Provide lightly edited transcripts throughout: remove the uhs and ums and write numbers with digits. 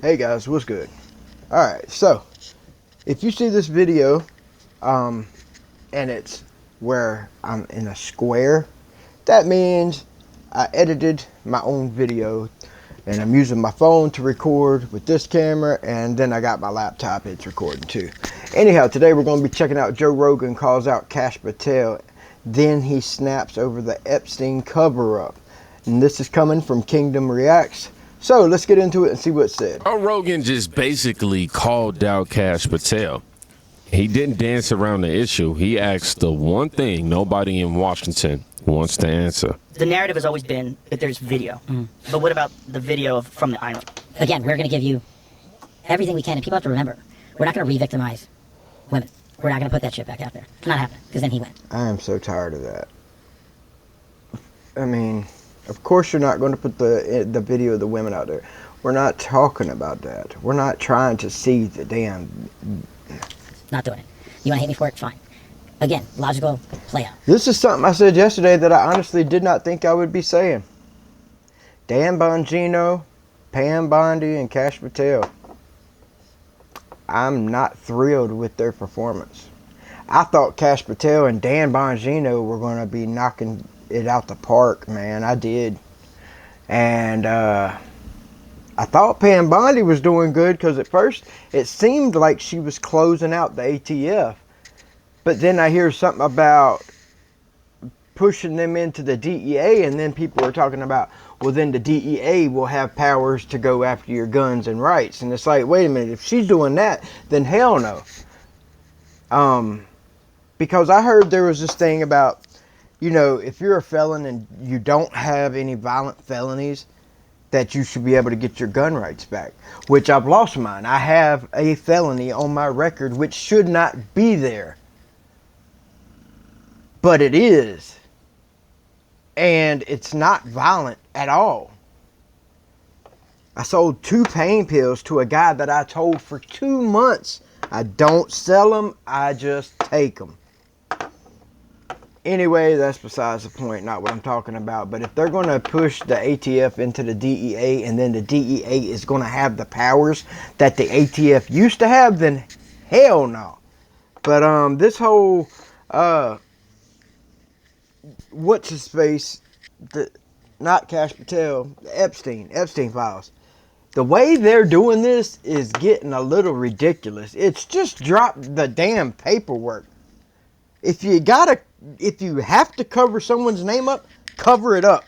Hey guys, what's good? Alright, so if you see this video and it's where I'm in a square, that means I edited my own video and I'm using my phone to record with this camera, and then I got my laptop, it's recording too. Anyhow, today we're going to be checking out Joe Rogan calls out Kash Patel, then he snaps over the Epstein cover-up. And this is coming from Kingdom Reacts. So let's get into it and see what's said. Rogan just basically called out Kash Patel. He didn't dance around the issue. He asked the one thing nobody in Washington wants to answer. The narrative has always been that there's video. But what about the video from the island? Again, we're going to give you everything we can, and people have to remember, we're not going to re-victimize women. We're not going to put that shit back out there. It's not happening, because then he went. I am so tired of that. I mean, of course you're not going to put the video of the women out there. We're not talking about that. We're not trying to see the damn... Not doing it. You want to hate me for it? Fine. Again, logical play out. This is something I said yesterday that I honestly did not think I would be saying. Dan Bongino, Pam Bondi, and Kash Patel. I'm not thrilled with their performance. I thought Kash Patel and Dan Bongino were going to be knocking it out the park, man. I did. And I thought Pam Bondi was doing good, because at first it seemed like she was closing out the ATF. But then I hear something about pushing them into the DEA, and then people are talking about, well, then the DEA will have powers to go after your guns and rights. And it's like, wait a minute, if she's doing that, then hell no. Because I heard there was this thing about, you know, if you're a felon and you don't have any violent felonies, that you should be able to get your gun rights back. Which I've lost mine. I have a felony on my record which should not be there. But it is. And it's not violent at all. I sold 2 pain pills to a guy that I told for 2 months, I don't sell them, I just take them. Anyway, that's besides the point, not what I'm talking about. But if they're going to push the ATF into the DEA, and then the DEA is going to have the powers that the ATF used to have, then hell no. But this whole what's his face, not Kash Patel, the Epstein files. The way they're doing this is getting a little ridiculous. It's just drop the damn paperwork. If you have to cover someone's name up, cover it up.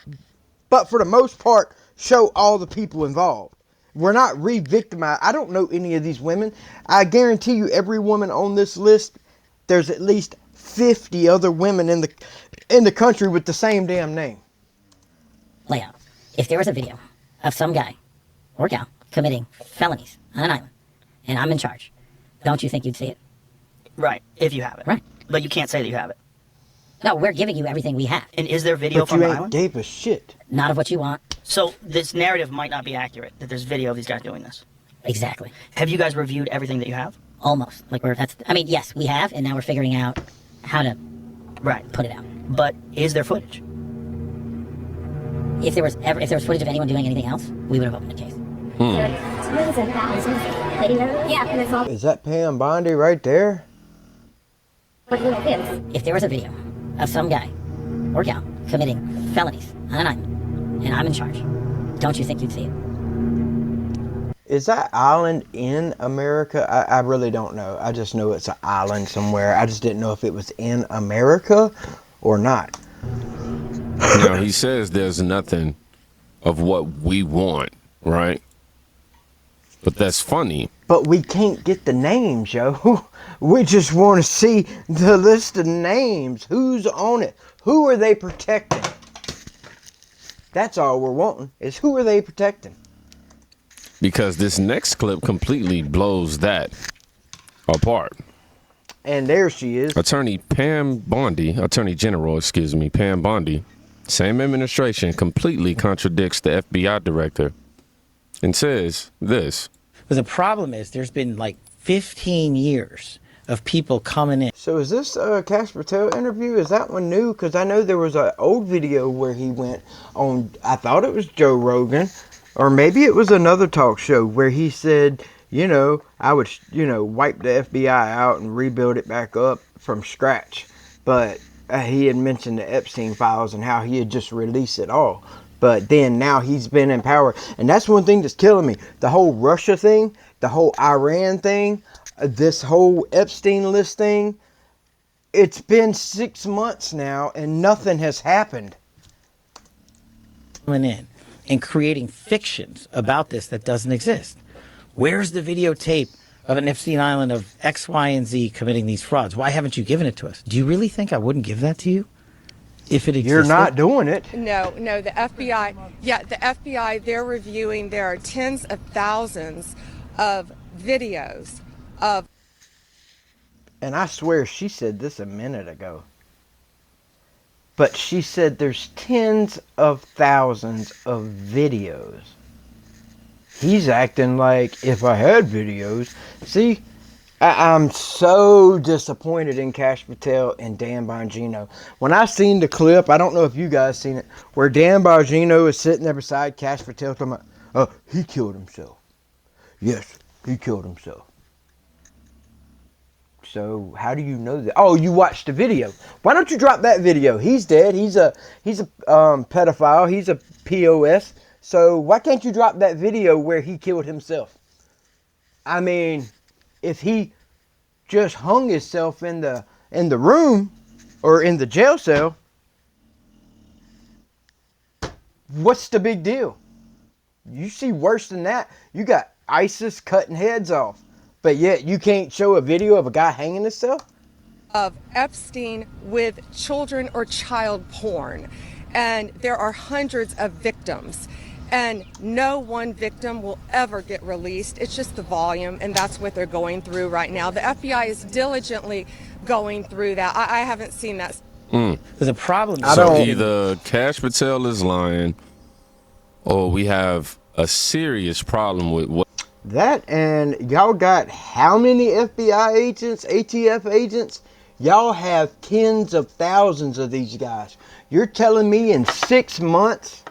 But for the most part, show all the people involved. We're not re-victimized. I don't know any of these women. I guarantee you every woman on this list, there's at least 50 other women in the country with the same damn name. Layout. If there was a video of some guy or gal committing felonies on an island, and I'm in charge, don't you think you'd see it? Right, if you have it. Right. But you can't say that you have it. No, we're giving you everything we have. And is there video from the island? But you ain't gave a shit. Not of what you want. So this narrative might not be accurate, that there's video of these guys doing this. Exactly. Have you guys reviewed everything that you have? Almost. I mean, yes, we have, and now we're figuring out how to put it out. But is there footage? If there was footage of anyone doing anything else, we would have opened a case. Is that Pam Bondi right there? If there was a video of some guy or gal committing felonies on an island, and I'm in charge, don't you think you'd see it? Is that island in America? I really don't know. I just know it's an island somewhere. I just didn't know if it was in America or not. Now, he says there's nothing of what we want, right? But that's funny. But we can't get the names, yo. We just want to see the list of names. Who's on it? Who are they protecting? That's all we're wanting, is who are they protecting? Because this next clip completely blows that apart. And there she is. Attorney General, Pam Bondi, same administration, completely contradicts the FBI director and says this. But the problem is there's been like 15 years of people coming in. So is this Kash Patel interview? Is that one new? Because I know there was an old video where he went on, I thought it was Joe Rogan, Or maybe it was another talk show where he said, I would, wipe the FBI out and rebuild it back up from scratch. But he had mentioned the Epstein files and how he had just released it all. But then now he's been in power. And that's one thing that's killing me. The whole Russia thing, the whole Iran thing, this whole Epstein list thing. It's been 6 months now and nothing has happened. Coming in and creating fictions about this that doesn't exist. Where's the videotape of an Epstein Island of X, Y, and Z committing these frauds? Why haven't you given it to us? Do you really think I wouldn't give that to you if it existed? You're not doing it. No, the FBI, they're reviewing, there are tens of thousands of videos of. And I swear she said this a minute ago. But she said there's tens of thousands of videos. He's acting like if I had videos. See, I'm so disappointed in Kash Patel and Dan Bongino. When I seen the clip, I don't know if you guys seen it, where Dan Bongino is sitting there beside Kash Patel talking about, he killed himself. Yes, he killed himself. So how do you know that? Oh, you watched the video. Why don't you drop that video? He's dead. He's a pedophile. He's a POS. So why can't you drop that video where he killed himself? I mean, if he just hung himself in the room or in the jail cell, what's the big deal? You see worse than that. You got ISIS cutting heads off. But yet you can't show a video of a guy hanging himself? Of Epstein with children or child porn. And there are hundreds of victims. And no one victim will ever get released. It's just the volume, and that's what they're going through right now. The FBI is diligently going through that. I haven't seen that. There's a problem. So either Kash Patel is lying, or we have a serious problem with what. That, and y'all got how many FBI agents, ATF agents? Y'all have tens of thousands of these guys. You're telling me in 6 months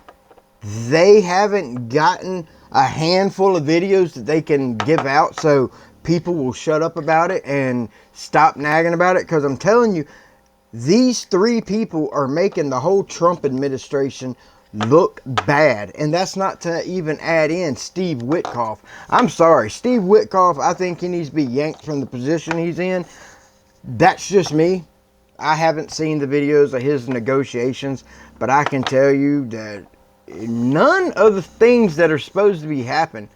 they haven't gotten a handful of videos that they can give out so people will shut up about it and stop nagging about it? Because I'm telling you, these 3 people are making the whole Trump administration look bad. And that's not to even add in Steve Witkoff. I'm sorry, Steve Witkoff, I think he needs to be yanked from the position he's in. That's just me. I haven't seen the videos of his negotiations, but I can tell you that none of the things that are supposed to be happening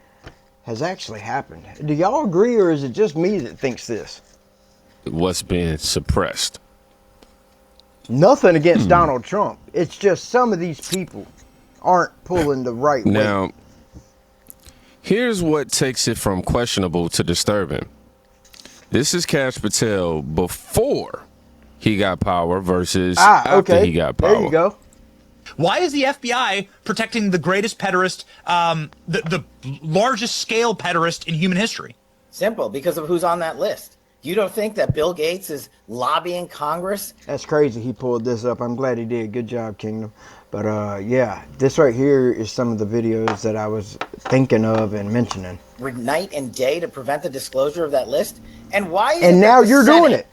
has actually happened. Do y'all agree, or is it just me that thinks this? What's being suppressed? Nothing against Donald Trump. It's just some of these people aren't pulling the right way. Now, here's what takes it from questionable to disturbing. This is Kash Patel before he got power versus after he got power. There you go. Why is the FBI protecting the greatest pederast, the largest scale pederast in human history? Simple, because of who's on that list. You don't think that Bill Gates is lobbying Congress? That's crazy he pulled this up. I'm glad he did. Good job, Kingdom. But yeah, this right here is some of the videos that I was thinking of and mentioning. Night and day to prevent the disclosure of that list? And why is and it now that the you're Senate, doing it.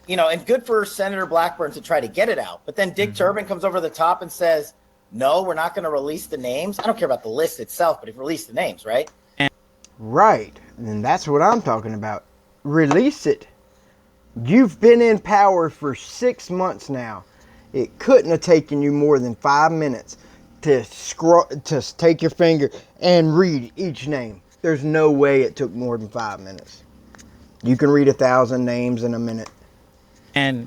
You know, and good for Senator Blackburn to try to get it out. But then Dick Durbin comes over the top and says, no, we're not going to release the names. I don't care about the list itself, but release the names, right? Right. And that's what I'm talking about. Release it. You've been in power for 6 months now. It couldn't have taken you more than 5 minutes to take your finger and read each name. There's no way it took more than 5 minutes. You can read 1,000 names in a minute. And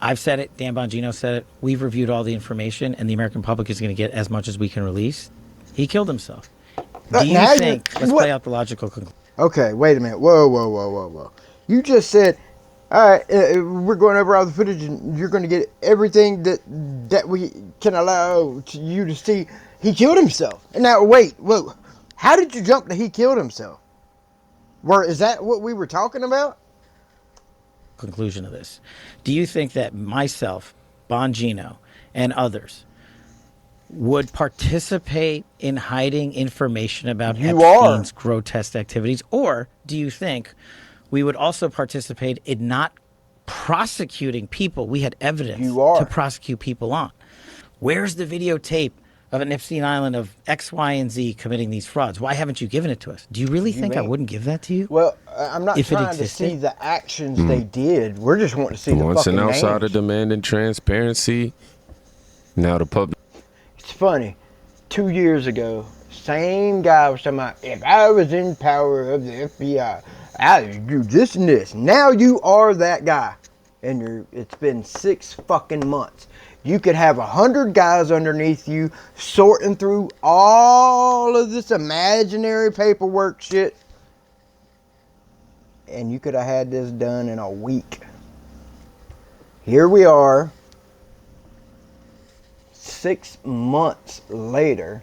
I've said it, Dan Bongino said it, we've reviewed all the information, and the American public is going to get as much as we can release. He killed himself. Do you think, let's play out the logical conclusion. Okay, wait a minute. Whoa. You just said, all right, we're going over all the footage, and you're going to get everything that we can allow you to see. He killed himself. And now, whoa. How did you jump to he killed himself? Is that what we were talking about? Conclusion of this. Do you think that myself, Bongino, and others would participate in hiding information about You Epstein's grotesque activities? Or do you think we would also participate in not prosecuting people we had evidence to prosecute people on? Where's the videotape of an Epstein Island of X, Y, and Z committing these frauds? Why haven't you given it to us? Do you really think I wouldn't give that to you? Well, I'm not trying to see the actions they did. We're just wanting to see the Once fucking an outsider names. demanding transparency, now the public. It's funny. 2 years ago, same guy was talking about, if I was in power of the FBI, I would do this and this. Now you are that guy. And it's been 6 fucking months. You could have 100 guys underneath you sorting through all of this imaginary paperwork shit. And you could have had this done in a week. Here we are, 6 months later,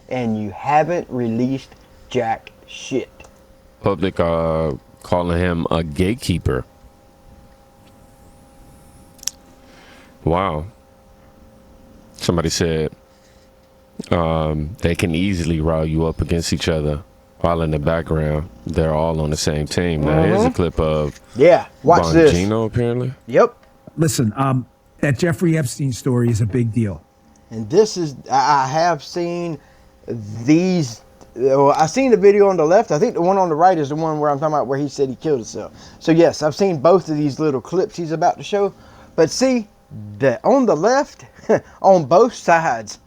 and you haven't released jack shit. Public calling him a gatekeeper. Wow. Somebody said they can easily rile you up against each other while in the background they're all on the same team. Now here's a clip of watch this. Bongino apparently. Yep. Listen, that Jeffrey Epstein story is a big deal. And this is, I have seen these, I've seen the video on the left. I think the one on the right is the one where I'm talking about where he said he killed himself. So yes, I've seen both of these little clips he's about to show. But see, on the left, on both sides,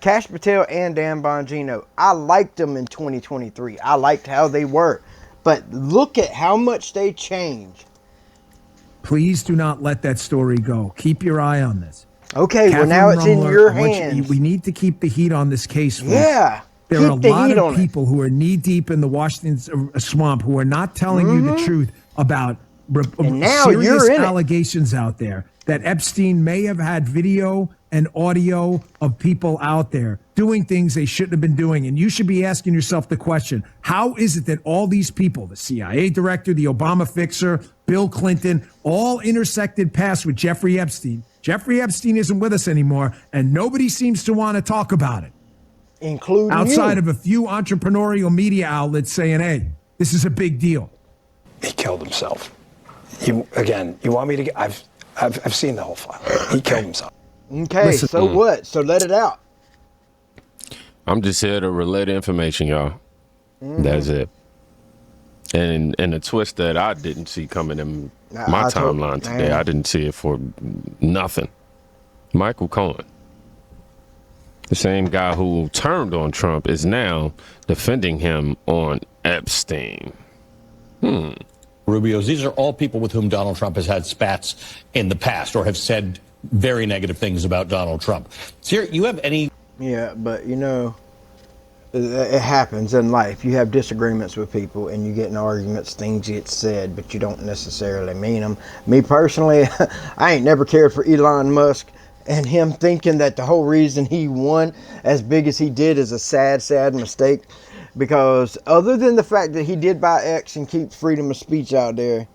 Kash Patel and Dan Bongino, I liked them in 2023. I liked how they were. But look at how much they changed. Please do not let that story go. Keep your eye on this. Okay, well now it's in your hands. We need to keep the heat on this case. Folks. Yeah. There are a lot of people who are knee deep in the Washington swamp who are not telling you the truth about serious allegations out there that Epstein may have had video and audio of people out there doing things they shouldn't have been doing. And you should be asking yourself the question, how is it that all these people, the CIA director, the Obama fixer, Bill Clinton, all intersected paths with Jeffrey Epstein? Jeffrey Epstein isn't with us anymore, and nobody seems to want to talk about it. Including outside of a few entrepreneurial media outlets saying, hey, this is a big deal. He killed himself. You want me to get, I've seen the whole file. He killed himself. Okay, so what? So let it out. I'm just here to relay the information, y'all. That's it. And the twist that I didn't see coming in my timeline today, I didn't see it for nothing. Michael Cohen, the same guy who turned on Trump, is now defending him on Epstein. Rubio's, these are all people with whom Donald Trump has had spats in the past or have said very negative things about Donald Trump. So you have any... Yeah, but you know, it happens in life. You have disagreements with people and you get in arguments, things get said, but you don't necessarily mean them. Me personally, I ain't never cared for Elon Musk, and him thinking that the whole reason he won as big as he did is a sad, sad mistake. Because other than the fact that he did buy X and keep freedom of speech out there,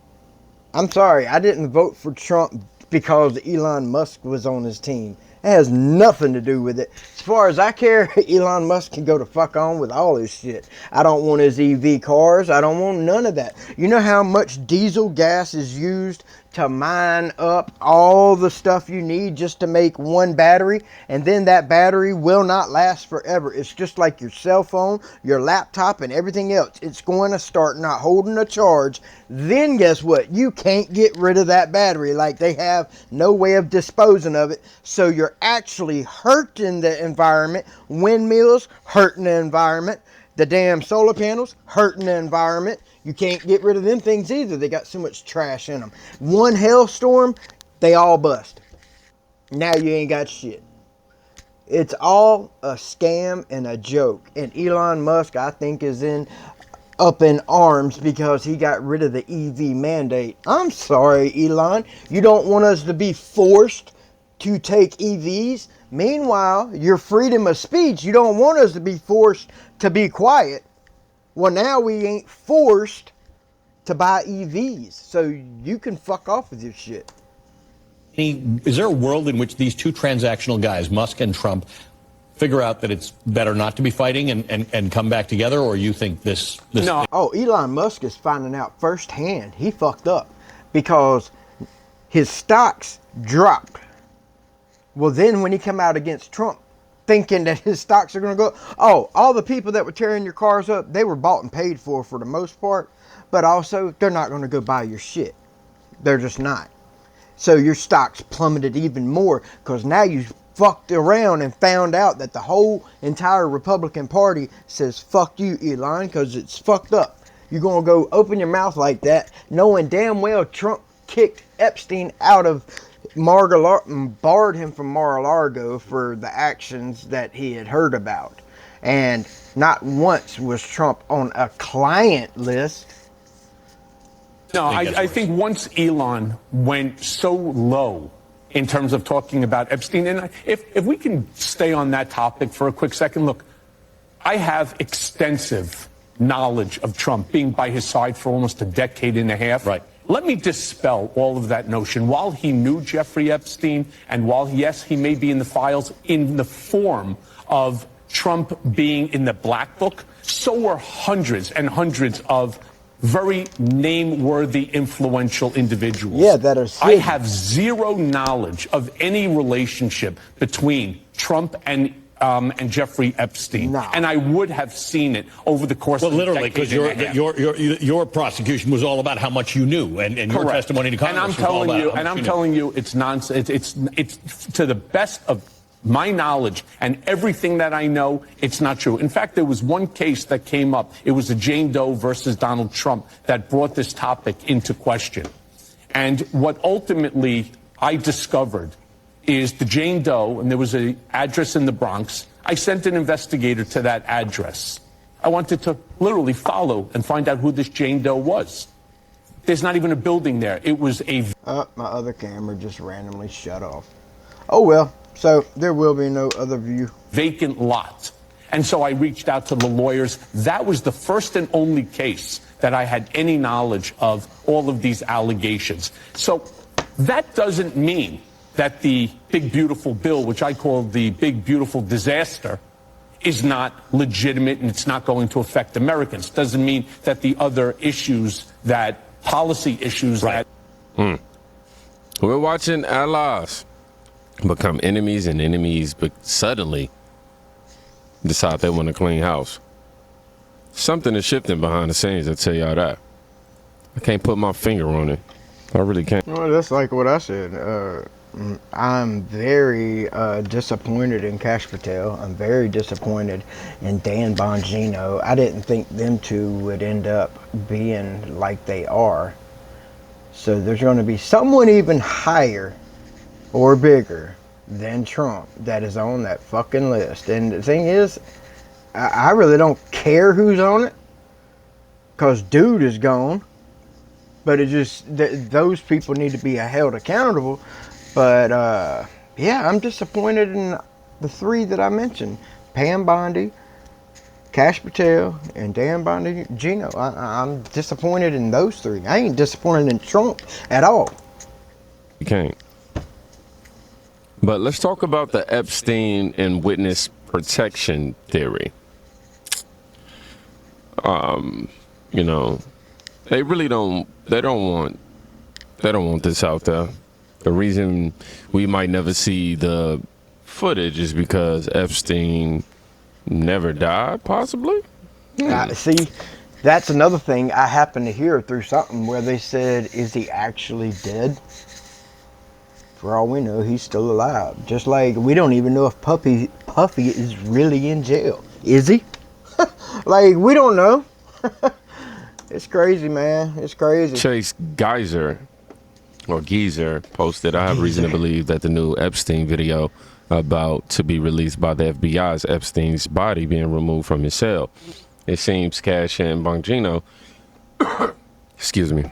I'm sorry, I didn't vote for Trump because Elon Musk was on his team. It has nothing to do with it. As far as I care, Elon Musk can go to fuck on with all his shit. I don't want his EV cars. I don't want none of that. You know how much diesel gas is used to mine up all the stuff you need just to make one battery, and then that battery will not last forever. It's just like your cell phone, your laptop, and everything else. It's going to start not holding a charge. Then guess what? You can't get rid of that battery. Like, they have no way of disposing of it. So you're actually hurting the environment. Windmills hurting the environment. The damn solar panels hurting the environment. You can't get rid of them things either. They got so much trash in them. One hailstorm, they all bust. Now you ain't got shit. It's all a scam and a joke. And Elon Musk, I think, is up in arms because he got rid of the EV mandate. I'm sorry, Elon. You don't want us to be forced to take EVs. Meanwhile, your freedom of speech, you don't want us to be forced to be quiet. Well, now we ain't forced to buy EVs, so you can fuck off with your shit. Is there a world in which these two transactional guys, Musk and Trump, figure out that it's better not to be fighting and come back together, or you think this No. Oh, Elon Musk is finding out firsthand he fucked up because his stocks dropped. Well, then when he come out against Trump, thinking that his stocks are going to go, oh, all the people that were tearing your cars up, they were bought and paid for the most part, but also they're not going to go buy your shit. They're just not. So your stocks plummeted even more because now you fucked around and found out that the whole entire Republican Party says fuck you, Elon, because it's fucked up. You're going to go open your mouth like that knowing damn well Trump kicked Epstein out of barred him from Mar-a-Lago for the actions that he had heard about. And not once was Trump on a client list. No, I think once Elon went so low in terms of talking about Epstein, and if we can stay on that topic for a quick second, look, I have extensive knowledge of Trump, being by his side for almost a decade and a half. Right. Let me dispel all of that notion. While he knew Jeffrey Epstein, and while, yes, he may be in the files in the form of Trump being in the black book, so were hundreds and hundreds of very name-worthy, influential individuals. Yeah, that are I have zero knowledge of any relationship between Trump and Jeffrey Epstein, and I would have seen it over the course of literally, because your prosecution was all about how much you knew, and your testimony to Congress was all about and I'm telling you, it's nonsense. It's to the best of my knowledge and everything that I know, it's not true. In fact, there was one case that came up. It was a Jane Doe versus Donald Trump that brought this topic into question. And what ultimately I discovered is the Jane Doe, and there was an address in the Bronx. I sent an investigator to that address. I wanted to literally follow and find out who this Jane Doe was. There's not even a building there. It was a... my other camera just randomly shut off. Oh, well. So there will be no other view. Vacant lot. And so I reached out to the lawyers. That was the first and only case that I had any knowledge of all of these allegations. So that doesn't mean that the big, beautiful bill, which I call the big, beautiful disaster, is not legitimate and it's not going to affect Americans. Doesn't mean that the other issues, that policy issues that... We're watching allies become enemies, and enemies but suddenly decide they want to clean house. Something is shifting behind the scenes, I tell y'all that. I can't put my finger on it. I really can't. Well, that's like what I said. I'm very disappointed in Kash Patel. I'm very disappointed in Dan Bongino. I didn't think them two would end up being like they are. So there's going to be someone even higher or bigger than Trump that is on that fucking list. And the thing is, I really don't care who's on it, because dude is gone. But it just, those people need to be held accountable. But yeah, I'm disappointed in the three that I mentioned: Pam Bondi, Kash Patel, and Dan Bongino. I'm disappointed in those three. I ain't disappointed in Trump at all. You can't. But let's talk about the Epstein and witness protection theory. You know, they really don't want this out there. The reason we might never see the footage is because Epstein never died, possibly. See, that's another thing I happened to hear through something where they said, is he actually dead? For all we know, he's still alive. Just like we don't even know if Puffy is really in jail. Is he? Like, we don't know. It's crazy, man. It's crazy. Chase Geezer posted, I have reason to believe that the new Epstein video about to be released by the FBI's Epstein's body being removed from his cell. It seems Kash and Bongino, excuse me.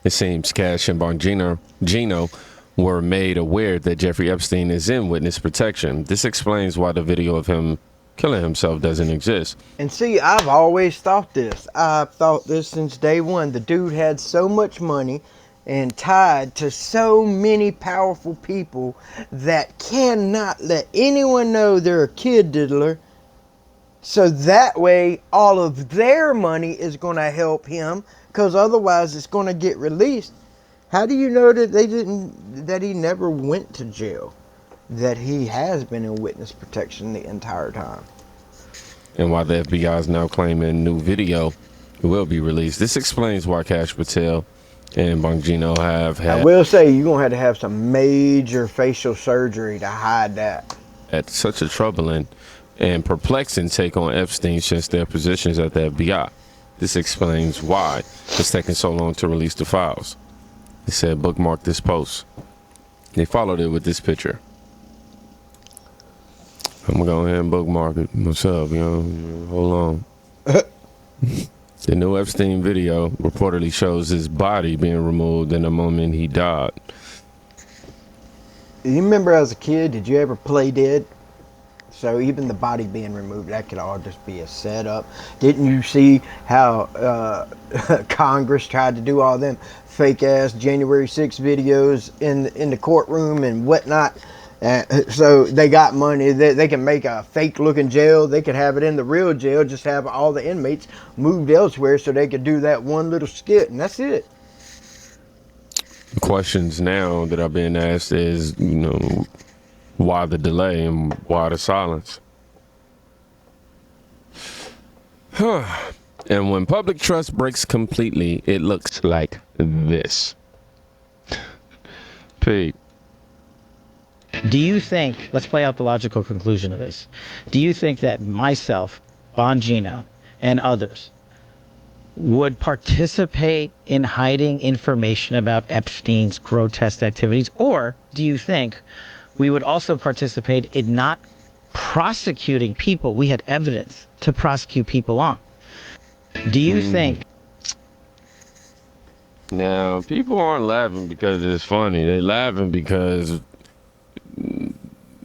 It seems Kash and Gino were made aware that Jeffrey Epstein is in witness protection. This explains why the video of him killing himself doesn't exist. And see, I've always thought this. I've thought this since day one. The dude had so much money and tied to so many powerful people that cannot let anyone know they're a kid diddler. So that way, all of their money is going to help him, because otherwise it's going to get released. How do you know that that he never went to jail? That he has been in witness protection the entire time. And while the FBI is now claiming new video will be released, this explains why Kash Patel and Bongino have had. I will say you're gonna have to have some major facial surgery to hide that. At such a troubling and perplexing take on Epstein since their positions at the FBI. This explains why it's taking so long to release the files. They said bookmark this post. They followed it with this picture. I'm gonna go ahead and bookmark it myself, you know. Hold on. The new Epstein video reportedly shows his body being removed in the moment he died. You remember as a kid, did you ever play dead? So even the body being removed, that could all just be a setup. Didn't you see how Congress tried to do all them fake ass January 6 videos in the courtroom and whatnot? So they got money. They can make a fake looking jail. They could have it in the real jail, just have all the inmates moved elsewhere so they could do that one little skit, and that's it. The questions now that I've been asked is, you know, why the delay and why the silence? And when public trust breaks completely, it looks like this. Pete. Do you think, let's play out the logical conclusion of this. Do you think that myself, Bongino, and others would participate in hiding information about Epstein's grotesque activities? Or do you think we would also participate in not prosecuting people we had evidence to prosecute people on? Do you think... Now, people aren't laughing because it's funny. They're laughing because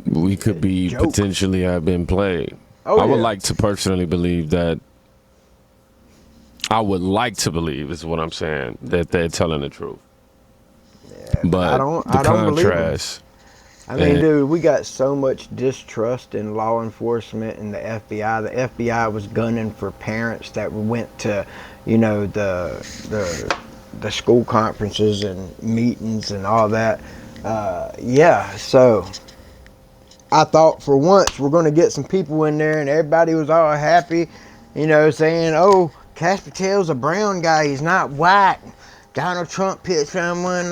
we could be potentially have been played. I would like to personally believe that. I would like to believe is what I'm saying, that they're telling the truth. Yeah, but I don't contrast. I mean, dude, we got so much distrust in law enforcement and the FBI. The FBI was gunning for parents that went to, you know, the school conferences and meetings and all that. Yeah, so I thought for once we're going to get some people in there and everybody was all happy, you know, saying, oh, Kash Patel's a brown guy, he's not white. Donald Trump picked someone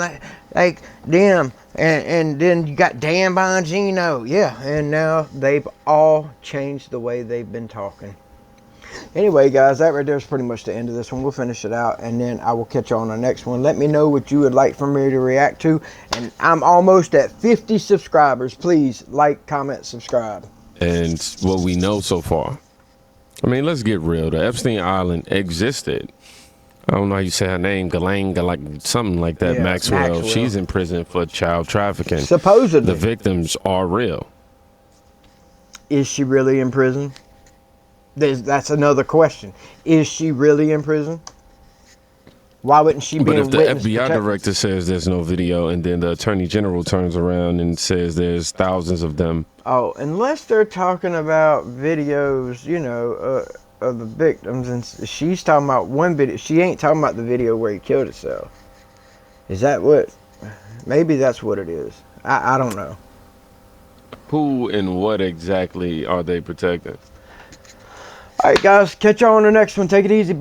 like them. And then you got Dan Bongino. Yeah, and now they've all changed the way they've been talking. Anyway, guys, that right there is pretty much the end of this one. We'll finish it out, and then I will catch you on the next one. Let me know what you would like for me to react to. And I'm almost at 50 subscribers. Please like, comment, subscribe. And what we know so far. I mean, let's get real. The Epstein Island existed. I don't know how you say her name, Galanga, like something like that. Yeah, Maxwell. She's in prison for child trafficking. Supposedly. The victims are real. Is she really in prison? That's another question. Is she really in prison? Why wouldn't she be in witness protection? But if the FBI director says there's no video, and then the attorney general turns around and says there's thousands of them. Oh, unless they're talking about videos, you know, of the victims, and she's talking about one video. She ain't talking about the video where he killed himself. Is that what? Maybe that's what it is. I don't know. Who and what exactly are they protecting? All right, guys, catch y'all on the next one. Take it easy.